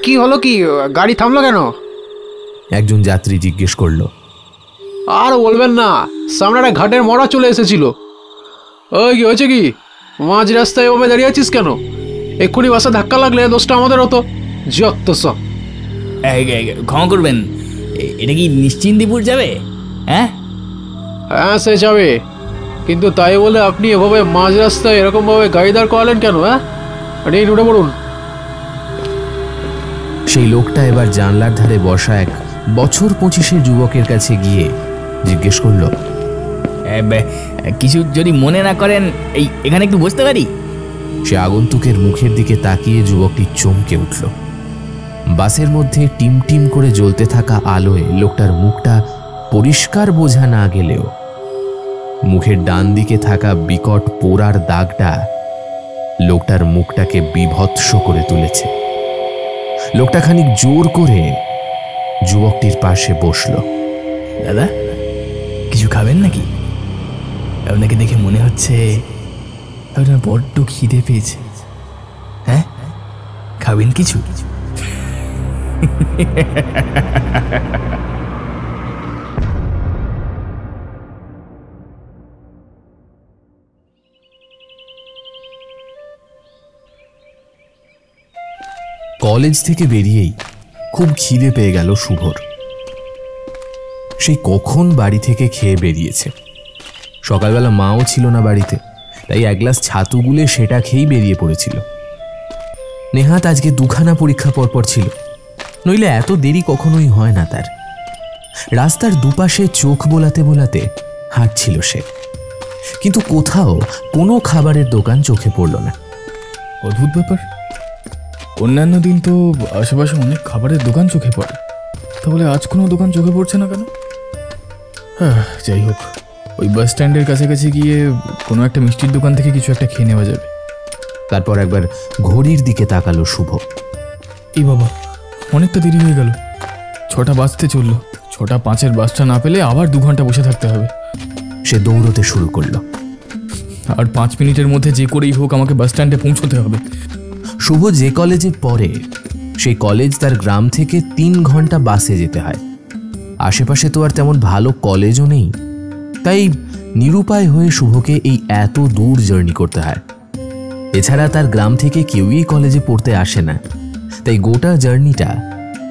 কি হলো কি, গাড়ি থামলো কেন? একজন যাত্রী জিজ্ঞেস করল। আর বলবেন না, সামনে একটা ঘাটের মরা চলে এসেছিল। ওই কি হয়েছে কি, মাঝ রাস্তায় ওভাবে দাঁড়িয়ে আছিস কেন? এক্ষুনি বাসে ধাক্কা লাগলে দোষটা আমাদের হতো। যত সব। ক্ষমা করবেন, এটা কি নিশ্চিন্দিপুর যাবে? হ্যাঁ হ্যাঁ সে যাবে, কিন্তু তাই বলে আপনি এভাবে মাঝ রাস্তায় এরকমভাবে গাড়ি দাঁড় করালেন কেন? হ্যাঁ, নিন উঠে পড়ুন। সেই লোকটা এবার জানলার ধারে বসা এক বছর 25-এর যুবকের কাছে গিয়ে জিজ্ঞেস করল, কিছু যদি মনে না করেন এখানে একটু বসতে পারি? সে আগন্তুকের মুখের দিকে তাকিয়ে যুবকটি চমকে উঠল। বাসের মধ্যে টিম টিম করে জ্বলতে থাকা আলোয় লোকটার মুখটা পরিষ্কার বোঝা না গেলেও মুখের ডান দিকে থাকা বিকট পোড়ার দাগটা লোকটার মুখটাকে বিভৎস করে তুলেছে। লোকটা খানিক জোর করে যুবকটির পাশে বসল। দাদা, কিছু খাবেন নাকি? আপনাকে দেখে মনে হচ্ছে আপনার বড্ড খিদে পেয়েছে। হ্যাঁ, খাবেন কিছু? কলেজ থেকে বেরিয়েই খুব খিদে পেয়ে গেল শুভর। সেই কখন বাড়ি থেকে খেয়ে বেরিয়েছে। সকালবেলা মাও ছিল না বাড়িতে, তাই এক গ্লাস ছাতু গুলে সেটা খেয়েই বেরিয়ে পড়েছিল। নেহাত আজকে দুখানা পরীক্ষা পরপর ছিল, নইলে এত দেরি কখনোই হয় না তার। রাস্তার দুপাশে চোখ বোলাতে বোলাতে হাঁটছিল সে, কিন্তু কোথাও কোনো খাবারের দোকান চোখে পড়ল না। অদ্ভুত ব্যাপার, অন্যান্য দিন তো আশেপাশে অনেক খাবারের দোকান চোখে পড়ে, তাহলে আজ কোনো দোকান চোখে পড়ছে না কেন? হ্যাঁ, যাই হোক, ওই বাস স্ট্যান্ডের কাছাকাছি গিয়ে কোনো একটা মিষ্টির দোকান থেকে কিছু একটা খেয়ে নেওয়া যাবে। তারপর একবার ঘড়ির দিকে তাকালো শুভ। এই বাবা, অনেকটা দেরি হয়ে গেল, 6টা বাজতে চললো। 6:05 বাসটা না পেলে আবার 2 ঘন্টা বসে থাকতে হবে। সে দৌড়তে শুরু করলো। আর 5 মিনিটের মধ্যে যে করেই হোক আমাকে বাস স্ট্যান্ডে পৌঁছতে হবে। শুভ যে কলেজে পড়ে সেই কলেজ তার গ্রাম থেকে 3 ঘন্টা বাসে যেতে হয়। আশেপাশে তো আর তেমন ভালো কলেজও নেই, তাই নিরুপায় হয়ে শুভকে এই এত দূর জার্নি করতে হয়। এছাড়া তার গ্রাম থেকে কেউই কলেজে পড়তে আসে না, তাই গোটা জার্নিটা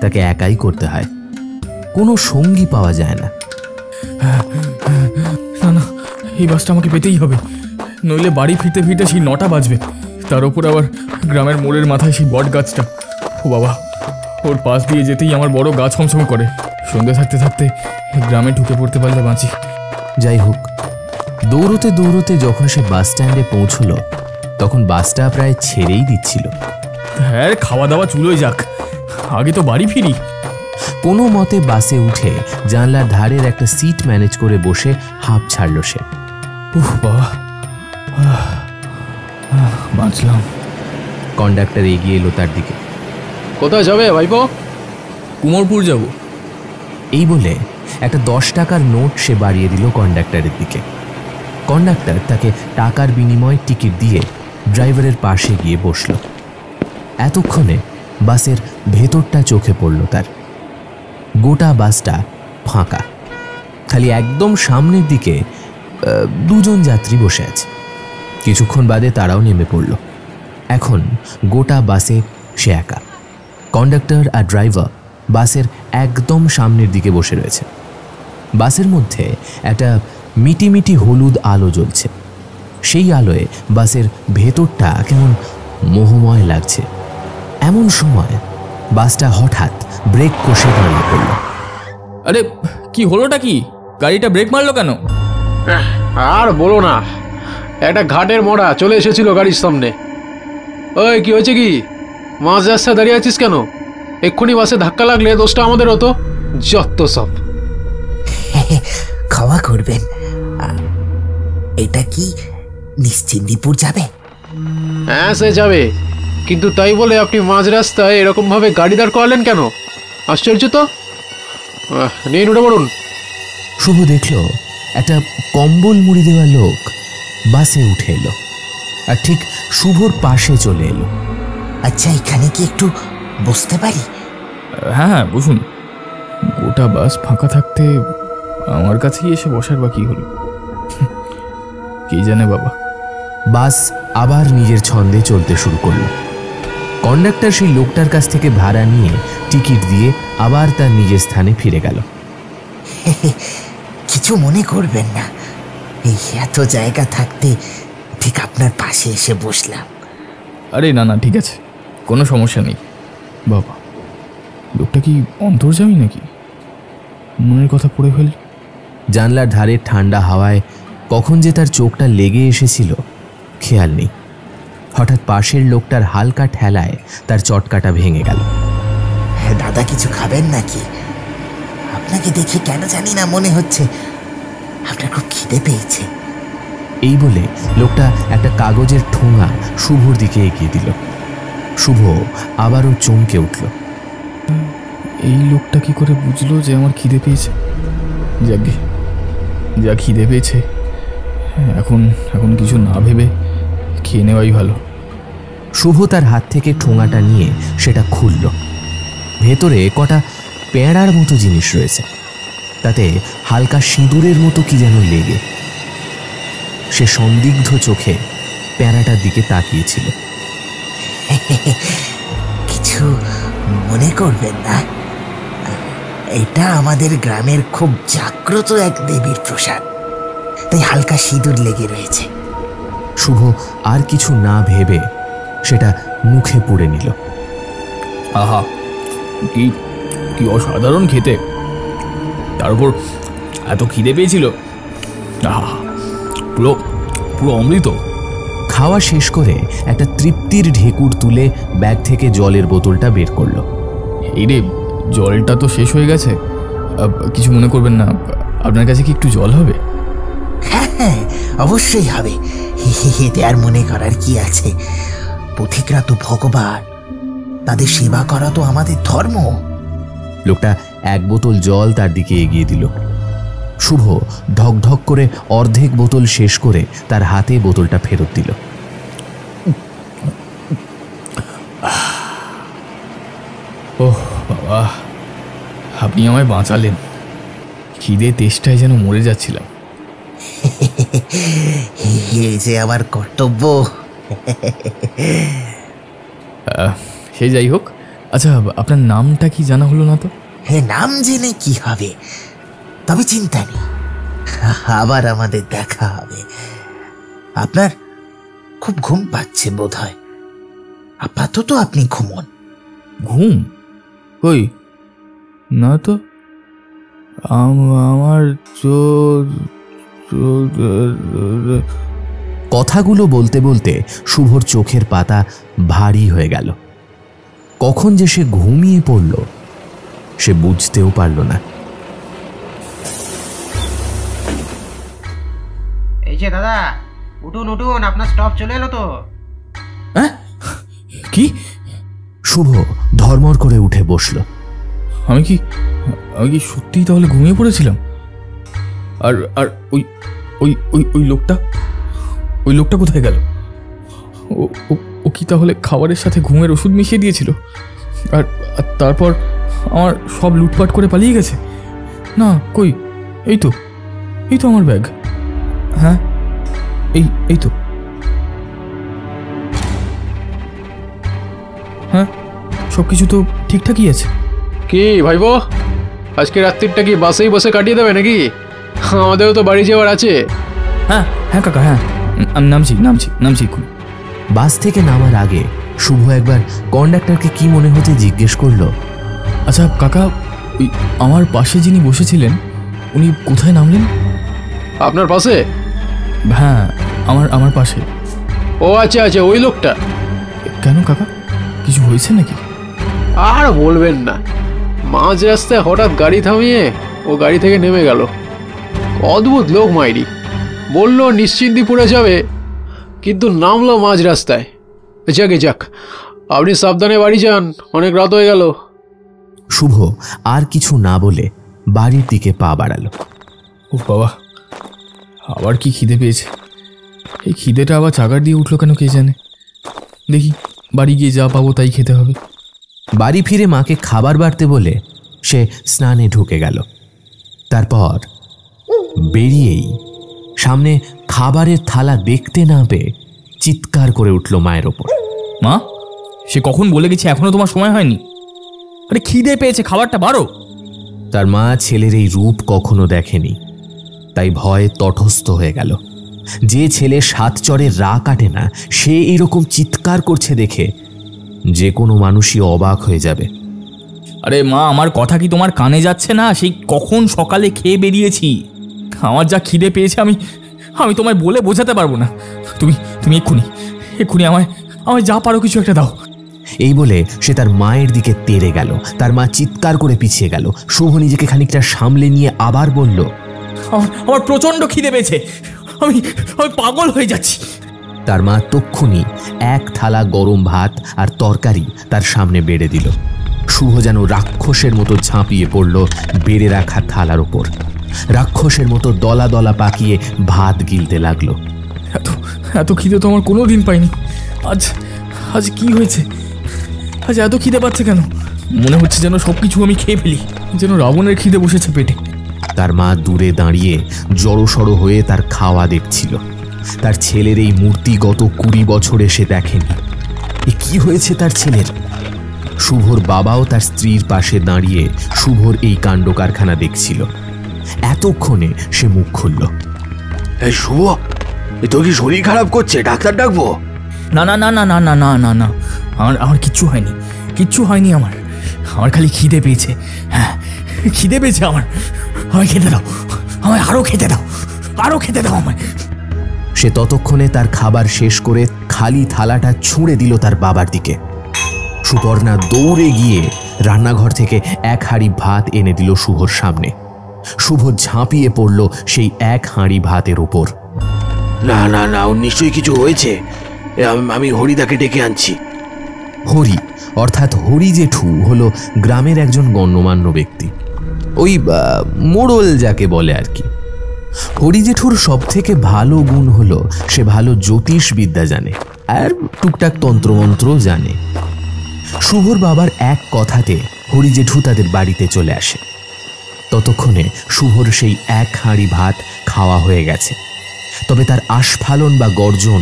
তাকে একাই করতে হয়। কোনো সঙ্গী পাওয়া যায় না। না না, এই বাসটা আমাকে পেতেই হবে, নইলে বাড়ি ফিরতে ফিরতে সেই 9টা বাজবে। তার উপর আবার গ্রামের মোড়ের মাথায় সেই বট গাছটা। ও বাবা, ওর পাশ দিয়ে যেতেই আমার বড় গা ছমছম করে। সন্ধ্যে থাকতে থাকতে গ্রামে ঢুকে পড়তে পারলে বাঁচি। যাই হোক, দৌড়তে দৌড়তে যখন সে বাস স্ট্যান্ডে পৌঁছলো তখন বাসটা প্রায় ছেড়েই দিচ্ছিল। হ্যাঁ, খাওয়া দাওয়া চুলোয় যাক, আগে তো বাড়ি ফিরি। কোনো মতে বাসে উঠে জানলার ধারের একটা সিট ম্যানেজ করে বসে হাঁপ ছাড়ল সে। উহ বাবা, বাঁচলাম। কন্ডাক্টর এগিয়ে এলো তার দিকে। কোথায় যাবে ভাইপো? কুমোরপুর যাব। এই বলে একটা 10 টাকার নোট সে বাড়িয়ে দিল কন্ডাক্টরের দিকে। কন্ডাক্টর তাকে টাকার বিনিময়ে টিকিট দিয়ে ড্রাইভারের পাশে গিয়ে বসল। এতক্ষণে বাসের ভেতরটা চোখে পড়ল তার। গোটা বাসটা ফাঁকা, খালি একদম সামনের দিকে 2 জন যাত্রী বসে আছে। কিছুক্ষণ বাদে তারাও নেমে পড়ল। এখন গোটা বাসে সে একা। কন্ডাক্টর আর ড্রাইভার বাসের একদম সামনের দিকে বসে রয়েছে। বাসের মধ্যে একটা মিটিমিটি হলুদ আলো জ্বলছে। সেই আলোয় বাসের ভেতরটা কেমন মোহময় লাগছে। এমন সময় বাসটা হঠাৎ ব্রেক কষে দাঁড়িয়ে পড়ল। আরে কি হলোটা কি? গাড়িটা ব্রেক মারলো কেন? আর বলো না, একটা ঘাটের মরা চলে এসেছিল গাড়ির সামনে। ওই কি হয়েছে কি, মাঝ রাস্তায় দাঁড়িয়ে আছিস কেন? এক্ষুনি বাসে ধাক্কা লাগলে দোষটা আমাদের হতো। যত সব। ক্ষমা করবেন, এটা কি নিশ্চিন্দিপুর যাবে? হ্যাঁ সে যাবে, কিন্তু তাই বলে আপনি মাঝ রাস্তায় এরকমভাবে গাড়ি দাঁড় করালেন কেন? আশ্চর্য তো। নিন উঠে পড়ুন। শুভ দেখল একটা কম্বল মুড়ি দেওয়া লোক বাসে উঠে এলো আর ঠিক শুভর পাশে চলে এলো। আচ্ছা, এখানে কি একটু বসতে পারি? হ্যাঁ হ্যাঁ, বসুন। গোটা বাস ফাঁকা থাকতে আমার কাছেই এসে বসার বা কি হলো? কে জানে বাবা। বাস আবার নিজের ছন্দে চলতে শুরু করলো। কন্ডাক্টর সেই লোকটার কাছ থেকে ভাড়া নিয়ে টিকিট দিয়ে আবার তার নিজের স্থানে ফিরে গেল। কিছু মনে করবেন না, এই এত জায়গা থাকতে ঠিক আপনার পাশে এসে বসলাম। আরে না না, ঠিক আছে, কোনো সমস্যা নেই। বাবা, লোকটা কি অন্তর্যামী নাকি? মনের কথা পড়ে ফেল। জানলার ধারে ঠান্ডা হাওয়ায় কখন যে তার চোখটা লেগে এসেছিল খেয়াল নেই। হঠাৎ পাশের লোকটার হালকা ঠেলায় তার চটকাটা ভেঙে গেল। হ্যাঁ দাদা, কিছু খাবেন নাকি? আপনাকে দেখে কেন জানি না মনে হচ্ছে আপনার খুব খিদে পেয়েছে। এই বলে লোকটা একটা কাগজের ঠোঙা শুভর দিকে এগিয়ে দিল। শুভ আবারও চমকে উঠল। এই লোকটা কি করে বুঝলো যে আমার খিদে পেয়েছে? যাকে যা খিদে পেয়েছে, এখন এখন কিছু না ভেবে খেয়ে নেওয়াই ভালো। শুভ তার হাত থেকে ঠোঙাটা নিয়ে সেটা খুলল। ভেতরে কটা পেঁড়ার মতো জিনিস রয়েছে, তাতে হালকা সিঁদুরের মতো কি যেন লেগে। সে সন্দিগ্ধ চোখে পেঁড়াটার দিকে তাকিয়েছিল। কিছু মনে করবেন না, এটা আমাদের গ্রামের খুব জাগ্রত এক দেবীর প্রসাদ, তাই হালকা সিঁদুর লেগে রয়েছে। শুভ আর কিছু না ভেবে সেটা মুখে পুরে নিল। আহা, কি কি অসাধারণ খেতে! তার উপর এত খিদে পেয়েছিল। আহা, পুরো পুরো অমৃত। খাওয়া শেষ করে একটা তৃপ্তির ঢেকুর তুলে ব্যাগ থেকে জলের বোতলটা বের করলো। এই রে, জলটা তো শেষ হয়ে গেছে। কিছু মনে করবেন না, আপনার কাছে কি একটু জল হবে? হ্যাঁ হ্যাঁ, অবশ্যই হবে। এতে আর মনে করার কি আছে? পথিকরা তো ভগবান, তাদের সেবা করা তো আমাদের ধর্ম। লোকটা এক বোতল জল তার দিকে এগিয়ে দিল। শুভ ঢকঢক করে অর্ধেক বোতল শেষ করে তার হাতে বোতলটা ফেরত দিল। ওহ বাবা, আপনি আমায় বাঁচালেন। খিদে তেষ্টায় যেন মরে যাচ্ছিলাম। এই যে আমার কর্তব্য। সে যাই হোক, আচ্ছা আপনার নামটা কি জানা হলো না তো? হে, নাম জেনে কি হবে, তবে চিন্তা নেই, আবার আমাদের দেখা হবে। আপনার খুব ঘুম পাচ্ছে বোধ হয়, আপাতত আপনি ঘুমোন। ঘুম? কই না তো, আমার কথাগুলো বলতে বলতে শুভর চোখের পাতা ভারী হয়ে গেল। কখন যে সে ঘুমিয়ে পড়ল সে বুঝতেও পারল না। এই যে দাদা, উঠুন উঠুন, আপনার স্টপ চলে এলো তো। হ্যাঁ? কি? শুভ ধর্মর করে উঠে বসল। আমি কি সত্যিই তাহলে ঘুমিয়ে পড়েছিলাম? আর আর ওই ওই ওই ওই লোকটা কোথায় গেল? ও কি তাহলে খাবারের সাথে ঘুমের ওষুধ মিশিয়ে দিয়েছিল আর তারপর আমার সব লুটপাট করে পালিয়ে গেছে? না, কই, এই তো আমার ব্যাগ। হ্যাঁ, এই তো। হ্যাঁ, সব কিছু তো ঠিকঠাকই আছে। কি ভাইবো, আজকে রাত্রিটা কি বাসেই বসে কাটিয়ে দেবে নাকি? আমাদেরও তো বাড়ি যাওয়ার আছে। হ্যাঁ হ্যাঁ কাকা, হ্যাঁ আমি নামছি। বাস থেকে নামার আগে শুভ একবার কন্ডাক্টরকে কি মনে হতে জিজ্ঞেস করলো। আচ্ছা কাকা, ওই আমার পাশে যিনি বসেছিলেন উনি কোথায় নামলেন? আপনার পাশে? হ্যাঁ, আমার পাশে। ও আচ্ছা, ওই লোকটা। কেন কাকা, কিছু হয়েছে নাকি? আর বলবেন না, মাঝ রাস্তায় হঠাৎ গাড়ি থামিয়ে ও গাড়ি থেকে নেমে গেল। অদ্ভুত লোক মাইরি। বলল নিশ্চিন্তিপুরে যাবে, কিন্তু নামলো মাঝ রাস্তায়। যাক, আপনি সাবধানে বাড়ি যান, অনেক রাত হয়ে গেল। শুভ আর কিছু না বলে বাড়ির দিকে পা বাড়ালো। ও বাবা, আবার কি খিদে পেয়েছে। এই খিদেটা আবার চাগার দিয়ে উঠলো কেন কে জানে। দেখি, বাড়ি গিয়ে যা পাবো তাই খেতে হবে। বাড়ি ফিরে মাকে খাবার বাড়তে বলে সে স্নানে ঢুকে গেল। তারপর বেরিয়েই সামনে খাবারের থালা দেখতে না পেয়ে চিৎকার করে উঠল মায়ের ওপর। মা, সে কখন বলে গেছে এখনো তোমার সময় হয়নি? আরে খিদে পেয়েছে, খাবারটা বাড়ো। তার মা ছেলের এই রূপ কখনো দেখেনি, তাই ভয়ে তটস্থ হয়ে গেল। যে ছেলে 7 চরের রা কাটে না, সে এরকম চিৎকার করছে দেখে যে কোনো মানুষই অবাক হয়ে যাবে। আরে মা, আমার কথা কি তোমার কানে যাচ্ছে না? সেই কখন সকালে খেয়ে বেরিয়েছি। আমার যা খিদে পেয়েছে আমি তোমায় বলে বোঝাতে পারবো না। তুমি এক্ষুনি আমায় যা পারো কিছু একটা দাও। এই বলে সে তার মায়ের দিকে তেড়ে গেল। তার মা চিৎকার করে পিছিয়ে গেল। শুভ নিজেকে খানিকটা সামলে নিয়ে আবার বলল, আমার প্রচন্ড খিদে পেয়েছে, আমি পাগল হয়ে যাচ্ছি। তার মা তক্ষুনি 1 থালা গরম ভাত আর তরকারি তার সামনে বেড়ে দিল। শুভ যেন রাক্ষসের মতো ঝাঁপিয়ে পড়ল বেড়ে রাখা থালার ওপর। রাক্ষসের মতো দলা দলা পাকিয়ে ভাত গিলতে লাগলো। এত খিদে তো আমার কোনোদিন পাইনি। আজ কি হয়েছে? আজ এত খিদে পাচ্ছে কেন? মনে হচ্ছে যেন সবকিছু আমি খেয়ে ফেলি, যেন রাবণের খিদে বসেছে পেটে। তার মা দূরে দাঁড়িয়ে জড়সড় হয়ে তার খাওয়া দেখছিল। তার ছেলের এই মূর্তিগত 20 বছরে সে দেখেনি। কি হয়েছে তার ছেলের? শুভর বাবাও তার স্ত্রীর পাশে দাঁড়িয়ে শুভর এই কাণ্ড কারখানা দেখছিল। এতক্ষণে সে মুখ খুলল। শুভ, তোর কি শরীর খারাপ করছে? ডাক্তার ডাকবো? না না না না না না না না না, আমার কিচ্ছু হয়নি। আমার খালি খিদে পেয়েছে। হ্যাঁ, খিদে পেয়েছে আমায় খেতে দাও, আমায় আরো খেতে দাও আমায়। সে ততক্ষণে তার খাবার শেষ করে খালি থালাটা ছুঁড়ে দিল তার বাবার দিকে। সুপর্ণা দৌড়ে গিয়ে রান্নাঘর থেকে 1 হাঁড়ি ভাত এনে দিল শুভর সামনে। শুভ ঝাঁপিয়ে পড়ল সেই 1 হাঁড়ি ভাতের ওপর। না না না, ওর নিশ্চয়ই কিছু হয়েছে। আমি হরিদাকে ডেকে আনছি। হরি অর্থাৎ হরি জেঠু হলো গ্রামের একজন গণ্যমান্য ব্যক্তি, ওই মোড়ল যাকে বলে আর কি। হরি জেঠুর সব থেকে ভালো গুণ হলো সে ভালো জ্যোতিষ বিদ্যা জানে আর টুকটাক তন্ত্রমন্ত্র জানে। শুভর বাবার এক কথাতে হরি জেঠু তাদের বাড়িতে চলে আসে। ততক্ষণে শুভর সেই 1 হাঁড়ি ভাত খাওয়া হয়ে গেছে, তবে তার আস্ফালন বা গর্জন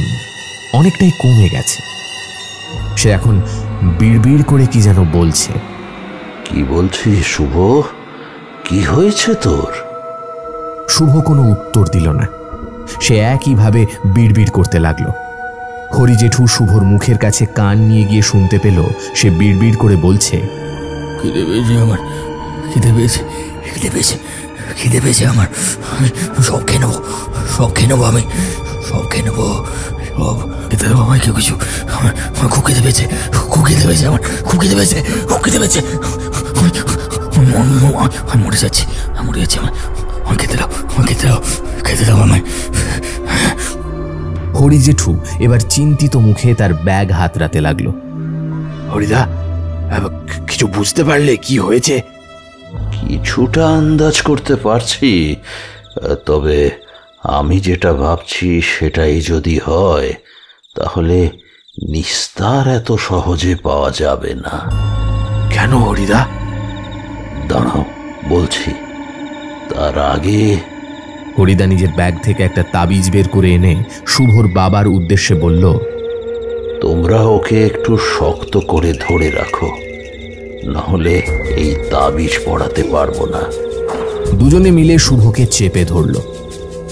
অনেকটাই কমে গেছে। সে এখন বিড়বিড় করে কি যেন বলছে। কি বলছিস শুভ? কি হয়েছে তোর? শুভ কোনো উত্তর দিল না। সে একইভাবে বিড়বিড় করতে লাগলো। হরি জেঠু শুভর মুখের কাছে কান নিয়ে গিয়ে শুনতে পেল সে বিড়বিড় করে বলছে, খিদে পেয়েছে আমার, আমি সব খেয়ে নেবো, আমি সব খেয়ে নেবো, সব খেতে দেবো আমায় কেউ কিছু। আমার খুব খিদে পেয়েছে, আমি মরে যাচ্ছি, আমার খেতে দাও আমায়। হরি জেঠু এবার চিন্তিত মুখে তার ব্যাগ হাতড়াতে লাগলো। হরিদা, কিছু বুঝতে পারলে কি হয়েছে? কিছুটা আন্দাজ করতে পারছি, তবে আমি যেটা ভাবছি সেটাই যদি হয় তাহলে নিস্তার এত সহজে পাওয়া যাবে না। কেন হরিদা? দাঁড়াও বলছি। তার আগে হরিদা নিজের ব্যাগ থেকে একটা তাবিজ বের করে এনে শুভর বাবার উদ্দেশ্যে বলল, তোমরা ওকে একটু শক্ত করে ধরে রাখো, নাহলে এই তাবিজ পড়াতে পারবো না। দুজনে মিলে শুভকে চেপে ধরল।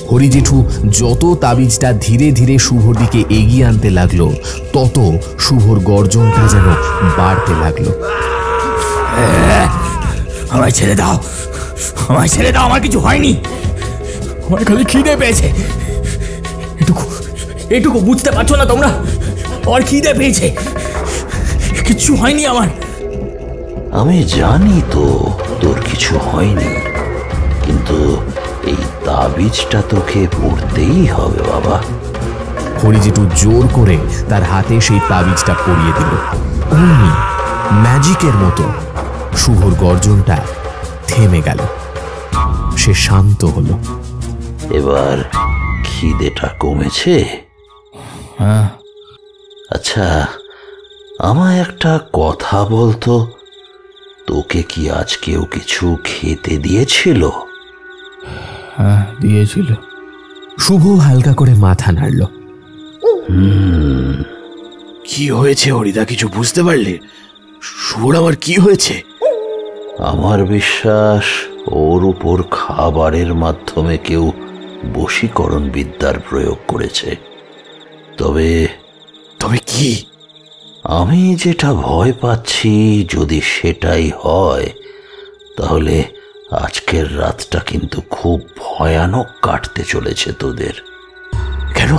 হরি জেঠু যত তাবিজটা ধীরে ধীরে শুভর দিকে এগিয়ে আনতে লাগলো, তত শুভর গর্জনটা যেন বাড়তে লাগলো। আমায় ছেড়ে দাও, আমার কিছু হয়নি, আমার খালি খিদে পেয়েছে। এটুকু বুঝতে পারছো না তোমরা? আর খিদে পেয়েছে, কিচ্ছু হয়নি আমার। আমি জানি তো তোর কিছু হয়নি, কিন্তু এই তাবিজটা তোকে পড়তেই হবে বাবা। হরি জেঠু জোর করে তার হাতে সেই তাবিজটা পরিয়ে দিল। অমনি ম্যাজিকের মতো শুভর গর্জনটা থেমে গেল। সে শান্ত হলো। এবার খিদেটা কমেছে? হ্যাঁ। আচ্ছা, আমায় একটা কথা বলতো, তোকে কি আজ কেউ কিছু খেতে দিয়েছিল? হ্যাঁ, দিয়েছিল। শুভ হালকা করে মাথা নাড়ল। কি হয়েছে হরিদা, কিছু বুঝতে পারলে? শুভর আমার কি হয়েছে? আমার বিশ্বাস ওর উপর খাবারের মাধ্যমে কেউ বশীকরণ বিদ্যার প্রয়োগ করেছে। তবে তবে কি? আমি যেটা ভয় পাচ্ছি, যদি সেটাই হয় তাহলে আজকের রাতটা কিন্তু খুব ভয়ানক কাটতে চলেছে তোদের। কেন?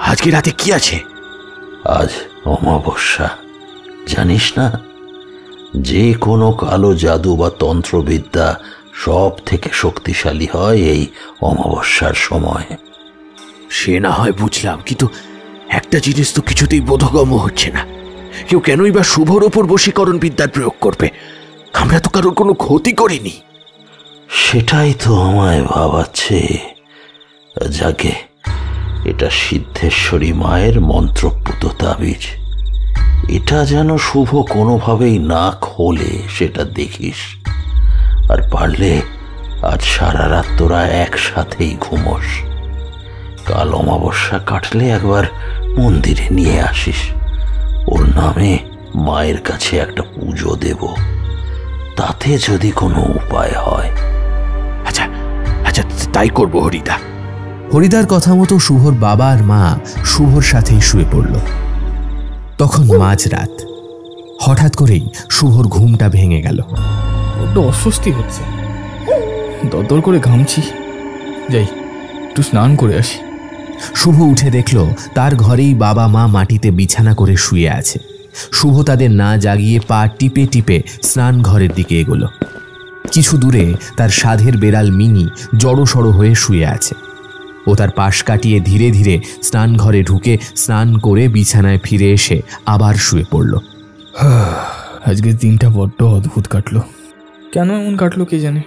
আজকে রাতে কি আছে? আজ অমাবস্যা, জানিস না? যে কোনো কালো জাদু বা তন্ত্রবিদ্যা সব থেকে শক্তিশালী হয় এই অমাবস্যার সময়। সে না হয় বুঝলাম, কিন্তু একটা জিনিস তো কিছুতেই বোধগম্য হচ্ছে না। কেউ কেনই বা শুভর ওপর বশীকরণ বিদ্যার প্রয়োগ করবে? আমরা তো কারোর কোনো ক্ষতি করিনি। সেটাই তো আমায় ভাবাচ্ছে। যাকে, এটা সিদ্ধেশ্বরী মায়ের মন্ত্রপুত তাবিজ। এটা যেন শুভ কোনোভাবেই না খোলে, সেটা দেখিস। আর পারলে আজ সারা রাত তোরা একসাথেই ঘুমোস। কাল অমাবস্যা কাটলে একবার মন্দিরে নিয়ে আসিস। ওর নামে মায়ের কাছে একটা পুজো দেব, তাতে যদি কোনো উপায় হয়। আচ্ছা আচ্ছা, তাই করবো হরিদা। হরিদার কথা মতো শুভর বাবা আর মা শুভর সাথেই শুয়ে পড়ল। তখন মাঝরাত। হঠাৎ করেই শুভর ঘুমটা ভেঙে গেল। বড্ড অস্বস্তি হচ্ছে, দরদর করে ঘামছি। যাই, একটু স্নান করে আসি। শুভ উঠে দেখল তার ঘরেই বাবা মা মাটিতে বিছানা করে শুয়ে আছে। শুভ তাদের না জাগিয়ে পা টিপে টিপে স্নান ঘরের দিকে এগোলো। কিছু দূরে তার সাধের বেড়াল মিনি জড়সড় হয়ে শুয়ে আছে। ও তার পাশ কাটিয়ে ধীরে ধীরে স্নান ঘরে ঢুকে স্নান করে বিছানায় ফিরে এসে আবার শুয়ে পড়ল। আজকের দিনটা বড্ড অদ্ভুত কাটলো। কেন এমন কাটলো কে জানে।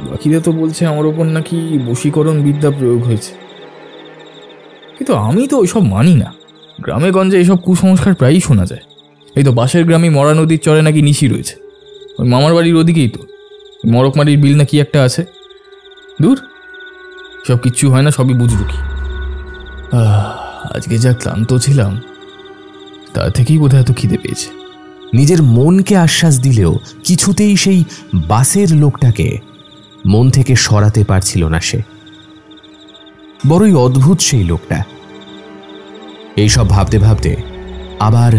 বাকিরা তো বলছে আমার ওপর নাকি বশীকরণ বিদ্যা প্রয়োগ হয়েছে, কিন্তু আমি তো ওইসব মানি না। গ্রামে গঞ্জে এইসব কুসংস্কার প্রায়ই শোনা যায়। এই তো পাশের গ্রামে মরা নদীর চরে নাকি নিশি রয়েছে। ওই মামার বাড়ির ওদিকেই তো মরকমারির বিল না কি একটা আছে। দূর, সব কিচ্ছু হয় না, সবই বুঝরুকি। আজকে যা ক্লান্ত ছিলাম তা থেকেই বোধহয় এত খিদে পেয়েছে। নিজের মনকে আশ্বাস দিলেও কিছুতেই সেই বাসের লোকটাকে মন থেকে সরাতে পারছিল না সে। বড়ই অদ্ভুত সেই লোকটা। এইসব ভাবতে ভাবতে আবার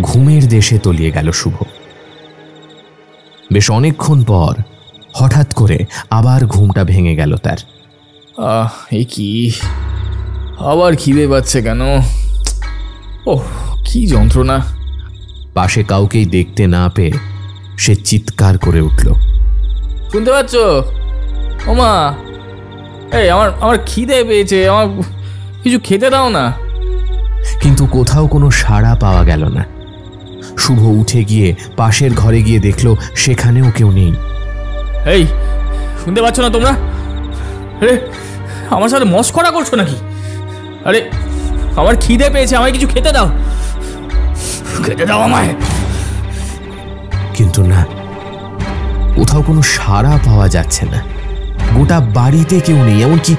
ঘুমের দেশে তলিয়ে গেল শুভ। বেশ অনেকক্ষণ পর হঠাৎ করে আবার ঘুমটা ভেঙে গেল তার। এই কি, আবার খিদে পাচ্ছে কেন? ওহ, কি যন্ত্রণা। পাশে কাউকেই দেখতে না পেয়ে সে চিৎকার করে উঠল। শুনতে পাচ্ছ ওমা? এই আমার খিদে পেয়েছে, আমার কিছু খেতে দাও না। কিন্তু কোথাও কোনো সাড়া পাওয়া গেল না। শুভ উঠে গিয়ে পাশের ঘরে গিয়ে দেখল সেখানেও কেউ নেই। এই, শুনতে পাচ্ছ না তোমরা? আরে, আমার সাথে মস্করা করছো নাকি? আরে, আমার খিদে পেয়েছে, আমায় কিছু খেতে দাও, খেতে দাও আমায়। কিন্তু না, কোথাও কোনো সাড়া পাওয়া যাচ্ছে না। গোটা বাড়িতে কেউ নেই, এমনকি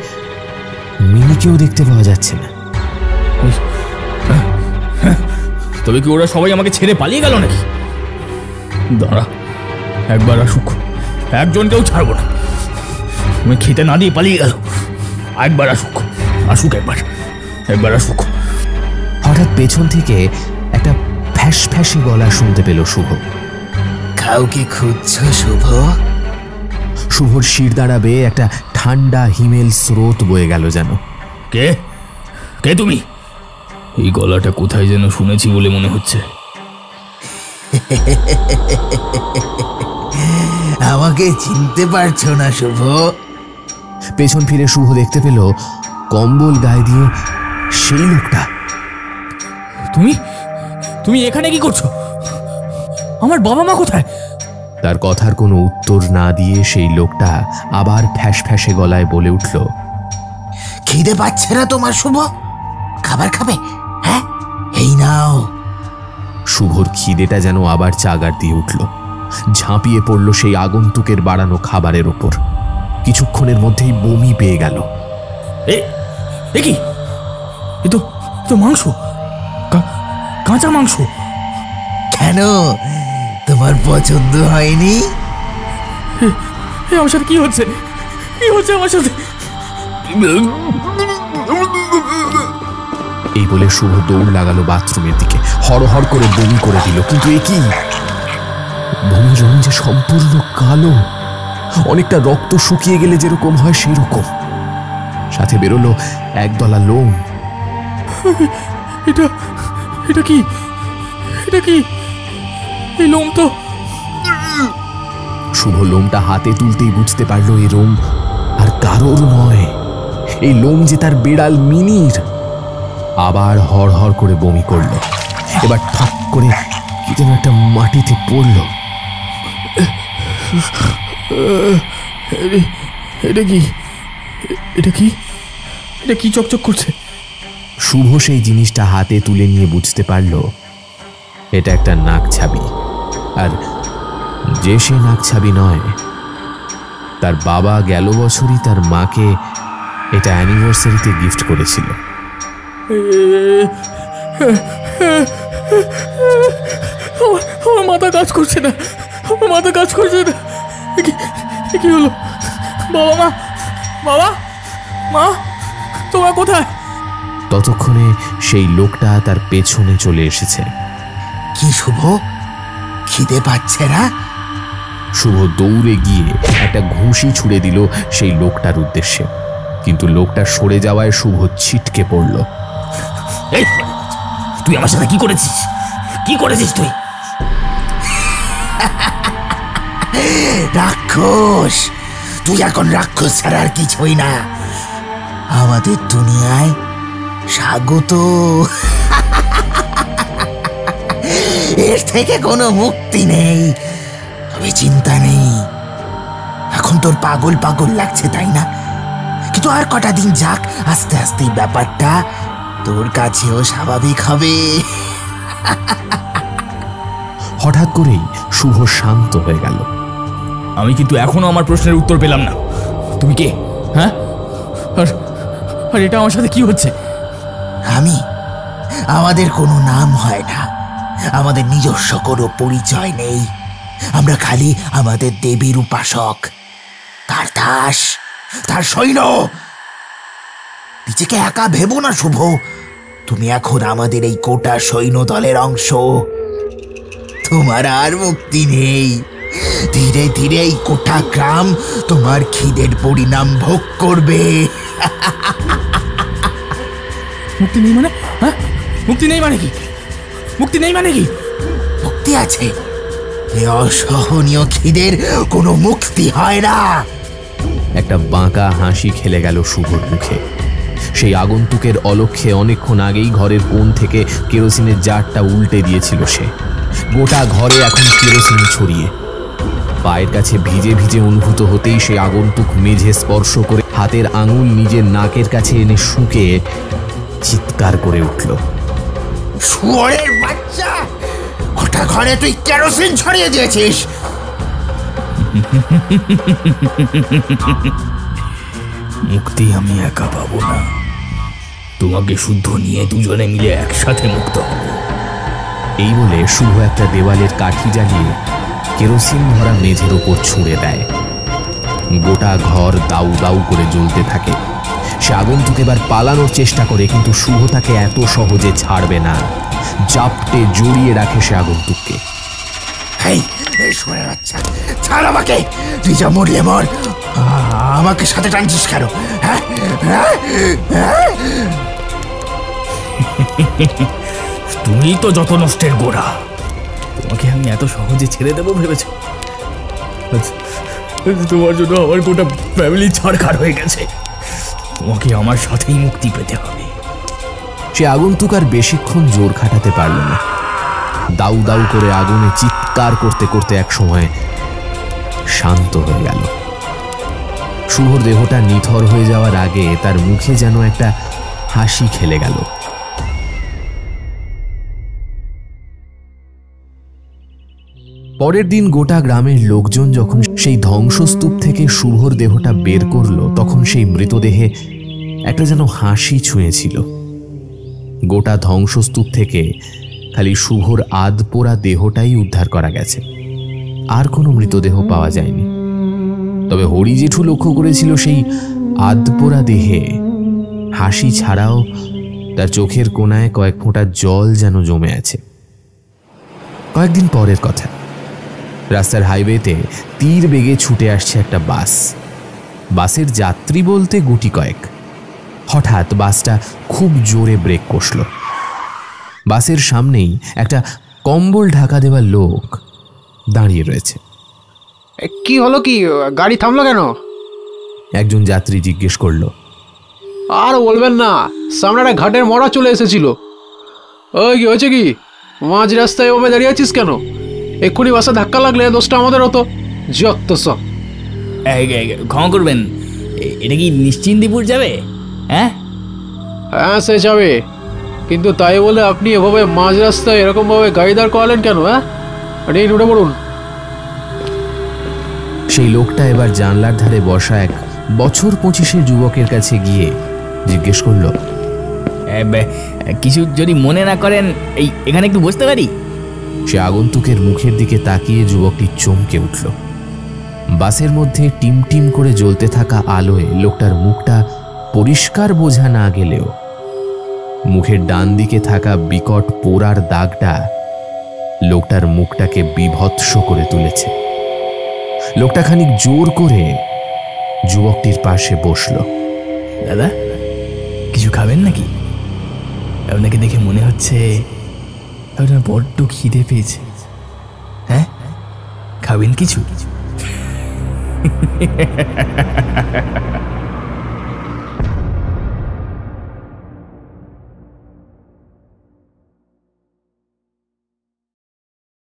মিনিকেও দেখতে পাওয়া যাচ্ছে না। তবে কি ওরা সবাই আমাকে ছেড়ে পালিয়ে গেল নাকি? দাঁড়া, একবার আসুক, একজনকেও ছাড়বো না। আমি খেতে না দিয়ে পালিয়ে গেল। একবার আসুক, আসুক একবার আসুক। হঠাৎ পেছন থেকে একটা ফ্যাস ফ্যাসি গলা শুনতে পেল শুভ। কাউকে খুঁজছ শুভ? শুভর শিরদাঁড়া বেয়ে একটা ঠান্ডা হিমেল স্রোত বয়ে গেল যেন। কে কে তুমি? এই গলাটা কোথায় যেন শুনেছি বলে মনে হচ্ছে। আমাকে চিনতে পারছো না শুভ? পেছন ফিরে শুভ দেখতে পেল কম্বল গায়ে দিয়ে সেই লোকটা। তুমি তুমি এখানে কি করছো? আমার বাবা মা কোথায়? তার কথার কোনো উত্তর না দিয়ে সেই লোকটা আবার ফ্যাস ফ্যাসে গলায় বলে উঠল, খিদে পাচ্ছে না তোমার শুভ? খাবার খাবে? হ্যাঁ, এই নাও, শুভর খিদেটা যেন আবার চাগার দিয়ে উঠল। ঝাঁপিয়ে পড়ল সেই আগন্তুকের বাড়ানো খাবারের ওপর। কিছুক্ষণের মধ্যেই বমি পেয়ে গেল। এ কি? এ তো মাংস, কাঁচা মাংস। কেন, তোমার পছন্দ হয়নি? আমার সাথে কি হচ্ছে? কি হচ্ছে আমার সাথে? এই বলে শুভ দৌড় লাগালো বাথরুমের দিকে। হড়হড় করে বমি করে দিল। কিন্তু এ কি? বমির রং যে সম্পূর্ণ কালো, অনেকটা রক্ত শুকিয়ে গেলে যেরকম হয় সেই রকম। সাথে বেরোলো একদলা লোম। এটা কি? এই লোম তো। শুভ লোমটা হাতে তুলতেই বুঝতে পারলো এই লোম আর কারোর নয়, এই লোম যে তার বেড়াল মিনির। আবার হড়হড় করে বমি করলো। এবার ঠক করে কি যেন একটা মাটিতে পড়ল। এটা কি চকচক করছে? শুভ সেই জিনিসটা হাতে তুলে নিয়ে বুঝতে পারল এটা একটা নাক ছাবি। আর যে সে নাক ছাবি নয়, তার বাবা গেল বছরই তার মাকে এটা অ্যানিভার্সারিতে গিফট করেছিল। আমার মাথা কাজ করছে না। কি হলো? বাবা মা তোমরা কোথায়? ততক্ষণে সেই লোকটা তার পেছনে চলে এসেছে। কি শুভ, খিদে পাচ্ছে না? শুভ দৌড়ে গিয়ে একটা ঘুষি ছুড়ে দিল সেই লোকটার উদ্দেশ্যে, কিন্তু লোকটা সরে যাওয়ায় শুভ ছিটকে পড়ল। তুই আমার সাথে কি করেছিস তুই? রাক্ষস, তুই এখন রাক্ষস ছাড়া আর কিছুই না। আমাদের দুনিয়ায় স্বাগত। এর থেকে কোনো মুক্তি নেই। তবে চিন্তা নেই, এখন তোর পাগল লাগছে তাই না? কিন্তু আর কটা দিন যাক, আস্তে আস্তে ব্যাপারটা তোর কাছেও স্বাভাবিক হবে। হঠাৎ করেই শুভ শান্ত হয়ে গেল। আমি কিন্তু এখনো আমার প্রশ্নের উত্তর পেলাম না। তুমি কে? হ্যাঁ, আর এটা আমার সাথে কি হচ্ছে? আমাদের কোনো নাম হয় না, আমাদের নিজস্ব কোনো পরিচয় নেই। আমরা খালি আমাদের দেবীর উপাসক, তার দাস, তার সৈন্য। নিজেকে একা ভেবো না শুভ, তুমি এখন আমাদের এই গোটা সৈন্য দলের অংশ। তোমার আর মুক্তি নেই। ধীরে ধীরে এই গোটা গ্রাম তোমার খিদের পরিণাম ভোগ করবে। মুক্তি নেই মানে? হ্যাঁ, মুক্তি নেই মানে কি? মুক্তি আছে। এই অসহনীয় খিদের কোনো মুক্তি হয় না। একটা বাঁকা হাসি খেলে গেল শুভর মুখে। সেই আগন্তুকের অলক্ষ্যে অনেকক্ষণ আগেই ঘরের কোণ থেকে কেরোসিনের জারটা উল্টে দিয়েছিল সে। গোটা ঘরে এখন কেরোসিন ছড়িয়ে। পায়ের কাছে ভিজে ভিজে অনুভূত হতেই সে আগন্তুক মেঝে স্পর্শ করে হাতের আঙুল নিজের নাকের কাছে এনে শুঁকে চিৎকার করে উঠল। শুয়োরের বাচ্চা, গোটা ঘরে তুই কেরোসিন ছড়িয়ে দিয়েছিস। মুক্তি আমি একা পাবো না, তোমাকে শুদ্ধ নিয়ে দুজনে মিলে একসাথে মুক্ত হব। এই বলে শুভ একটা দেওয়ালের কাঠি জ্বালিয়ে কেরোসিন ভরা মেঝের ওপর ছুঁড়ে দেয়। গোটা ঘর দাউ দাউ করে জ্বলতে থাকে। সে আগন্তুক এবার পালানোর চেষ্টা করে, কিন্তু শুভ তাকে এত সহজে ছাড়বে না। জাপটে জড়িয়ে রাখে সে আগন্তুককে। শুয়োরের বাচ্চা, ছাড় আমাকে। তুই যা মরলে মর, আমাকে সাথে টানছিস কেন? তুমি তো যত নষ্টের গোড়া। তোমাকে আমি এত সহজে ছেড়ে দেবো ভেবেছ? তোমার জন্য আমার গোটা ফ্যামিলি ছাড়খাড় হয়ে গেছে। তোমাকে আমার সাথেই মুক্তি পেতে হবে। সে আগন্তুক আর বেশিক্ষণ জোর খাটাতে পারল না। দাউ দাউ করে আগুনে চিৎকার করতে করতে এক সময় শান্ত হয়ে গেল। শুভর দেহটা নিথর হয়ে যাওয়ার আগে তার মুখে যেন একটা হাসি খেলে গেল। পরের দিন গোটা গ্রামের লোকজন যখন সেই ধ্বংসস্তূপ থেকে শুভর দেহটা বের করল, তখন সেই মৃতদেহে একটা যেন হাসি ছুঁয়েছিল। গোটা ধ্বংসস্তূপ থেকে খালি শুভর আধপোড়া দেহটাই উদ্ধার করা গেছে, আর কোনো মৃতদেহ পাওয়া যায়নি। তবে হরি জেঠু লক্ষ্য করেছিল সেই আধপোড়া দেহে হাসি ছাড়াও তার চোখের কোণায় কয়েক ফোঁটা জল যেন জমে আছে। কয়েকদিন পরের কথা, রাস্তার হাইওয়েতে তীর বেগে ছুটে আসছে একটা বাস। বাসের যাত্রী বলতে গুটি কয়েক। হঠাৎ বাসটা খুব জোরে ব্রেক কষল। বাসের সামনেই একটা কম্বল ঢাকা দেওয়া লোক দাঁড়িয়ে রয়েছে। কি হলো, কি গাড়ি থামলো কেন? একজন যাত্রী জিজ্ঞেস করলো। আর বলবেন না, সামনে একটা ঘাটের মরা চলে এসেছিল। ওই কি হয়েছে, কি মাঝ রাস্তায় এভাবে দাঁড়িয়ে আছিস কেন? এক্ষুনি বাসে ধাক্কা লাগলে দোষটা আমাদের হতো। যত সব। ক্ষমা করবেন, এটা কি নিশ্চিন্দিপুর যাবে? হ্যাঁ হ্যাঁ, সে যাবে, কিন্তু তাই বলে আপনি এভাবে মাঝ রাস্তায় এরকমভাবে গাড়ি দাঁড় করালেন কেন? হ্যাঁ, নিন উঠে পড়ুন। সেই লোকটা এবার জানলার ধারে বসা এক বছর 25-এর যুবকের কাছে গিয়ে জিজ্ঞেস করলো, কিছু যদি মনে না করেন, এখানে একটু বসতে পারি? সে আগন্তুকের মুখের দিকে তাকিয়ে যুবকটি চমকে উঠল। বাসের মধ্যে টিম টিম করে জ্বলতে থাকা আলোয় লোকটার মুখটা পরিষ্কার বোঝা না গেলেও মুখের ডান দিকে থাকা বিকট পোড়ার দাগটা লোকটার মুখটাকে বিভৎস করে তুলেছে। লোকটা খানিক জোর করে যুবকটির পাশে বসল। দাদা, কিছু খাবেন নাকি? আপনাকে দেখে মনে হচ্ছে আপনার বড্ড খিদে পেয়েছে। হ্যাঁ, খাবেন কিছু?